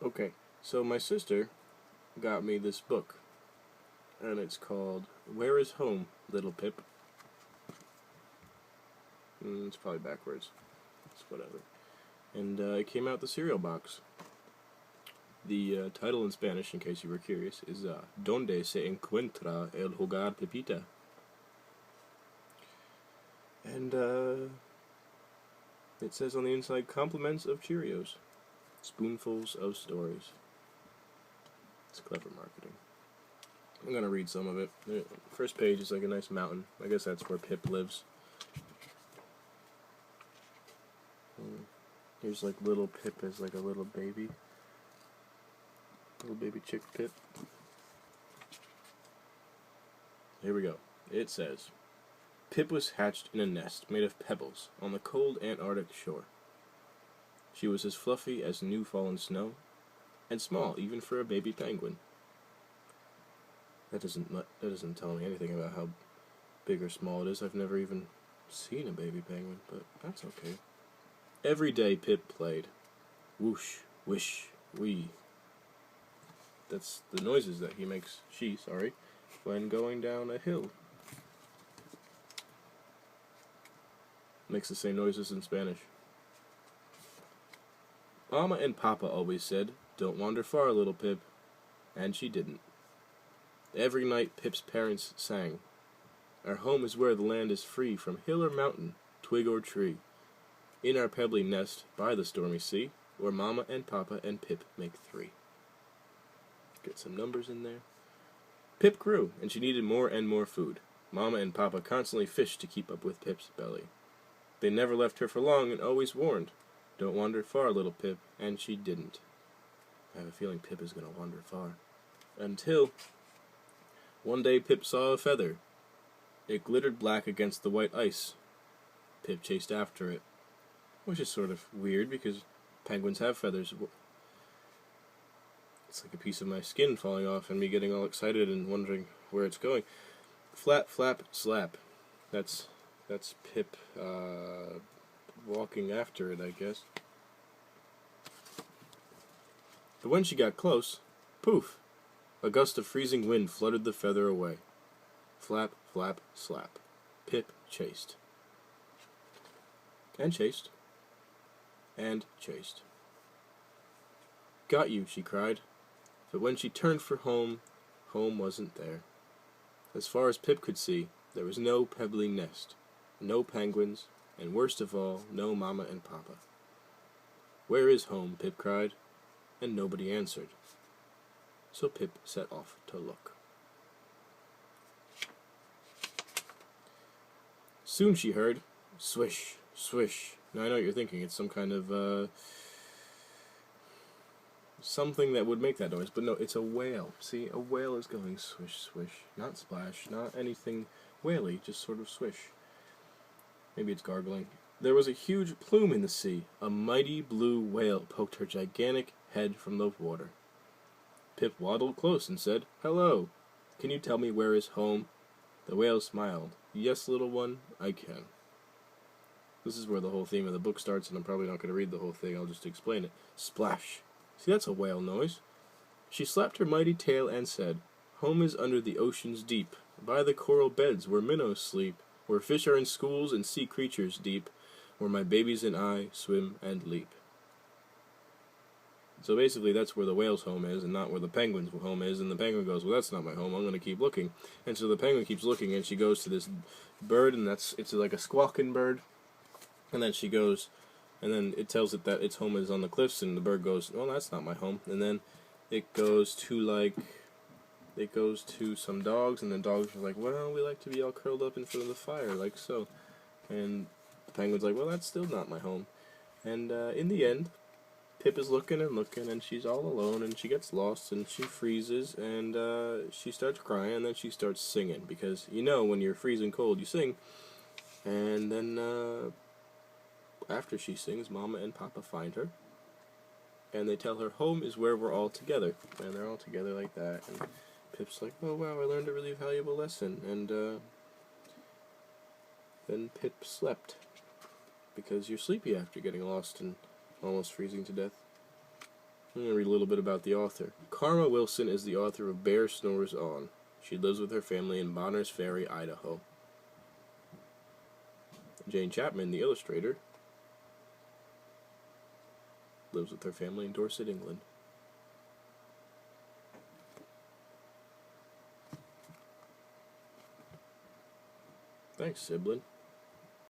Okay, so my sister got me this book, and it's called Where is Home, Little Pip? It's probably backwards. It's whatever. And it came out the cereal box. The title in Spanish, in case you were curious, is Donde se encuentra el hogar Pepita? And it says on the inside, compliments of Cheerios. Spoonfuls of stories. It's clever marketing. I'm gonna read some of it. The first page is like a nice mountain. I guess that's where Pip lives. Here's like little Pip as like a little baby. Little baby chick Pip. Here we go. It says, Pip was hatched in a nest made of pebbles on the cold Antarctic shore. She was as fluffy as new fallen snow, and small even for a baby penguin. That doesn't tell me anything about how big or small it is. I've never even seen a baby penguin, but that's okay. Every day Pip played. Whoosh, wish, wee. That's the noises that she when going down a hill. Makes the same noises in Spanish. Mama and Papa always said, "Don't wander far, little Pip." And she didn't. Every night Pip's parents sang, "Our home is where the land is free from hill or mountain, twig or tree. In our pebbly nest by the stormy sea, where Mama and Papa and Pip make three." Get some numbers in there. Pip grew, and she needed more and more food. Mama and Papa constantly fished to keep up with Pip's belly. They never left her for long and always warned, "Don't wander far, little Pip," and she didn't. I have a feeling Pip is going to wander far. Until one day Pip saw a feather. It glittered black against the white ice. Pip chased after it, which is sort of weird because penguins have feathers. It's like a piece of my skin falling off and me getting all excited and wondering where it's going. Flap, flap, slap. That's Pip walking after it, I guess. But when she got close, poof! A gust of freezing wind fluttered the feather away. Flap, flap, slap. Pip chased. And chased. And chased. "Got you," she cried. But when she turned for home, home wasn't there. As far as Pip could see, there was no pebbly nest, no penguins, and worst of all, no Mama and Papa. "Where is home?" Pip cried, and nobody answered. So Pip set off to look. Soon she heard, swish, swish. Now I know what you're thinking, it's some kind of, something that would make that noise, but no, it's a whale. See, a whale is going swish, swish. Not splash, not anything whaley, just sort of swish. Maybe it's gargling. There was a huge plume in the sea. A mighty blue whale poked her gigantic head from the water. Pip waddled close and said, "Hello, can you tell me where is home?" The whale smiled. "Yes, little one, I can." This is where the whole theme of the book starts, and I'm probably not going to read the whole thing, I'll just explain it. Splash. See, that's a whale noise. She slapped her mighty tail and said, "Home is under the ocean's deep, by the coral beds where minnows sleep, where fish are in schools and sea creatures deep, where my babies and I swim and leap." So basically that's where the whale's home is and not where the penguin's home is, and the penguin goes, "Well, that's not my home, I'm going to keep looking." And so the penguin keeps looking, and she goes to this bird, and it's like a squawking bird, and then she goes, and then it tells it that its home is on the cliffs, and the bird goes, "Well, that's not my home." And then it goes to some dogs, and the dogs are like, "Well, we like to be all curled up in front of the fire, like so." And the penguin's like, "Well, that's still not my home." And in the end, Pip is looking and looking, and she's all alone, and she gets lost, and she freezes, and she starts crying, and then she starts singing, because when you're freezing cold, you sing. And then after she sings, Mama and Papa find her, and they tell her home is where we're all together, and they're all together like that. And Pip's like, "Oh wow, I learned a really valuable lesson." And then Pip slept, because you're sleepy after getting lost and almost freezing to death. I'm going to read a little bit about the author. Karma Wilson is the author of Bear Snores On. She lives with her family in Bonners Ferry, Idaho. Jane Chapman, the illustrator, lives with her family in Dorset, England. Thanks, sibling.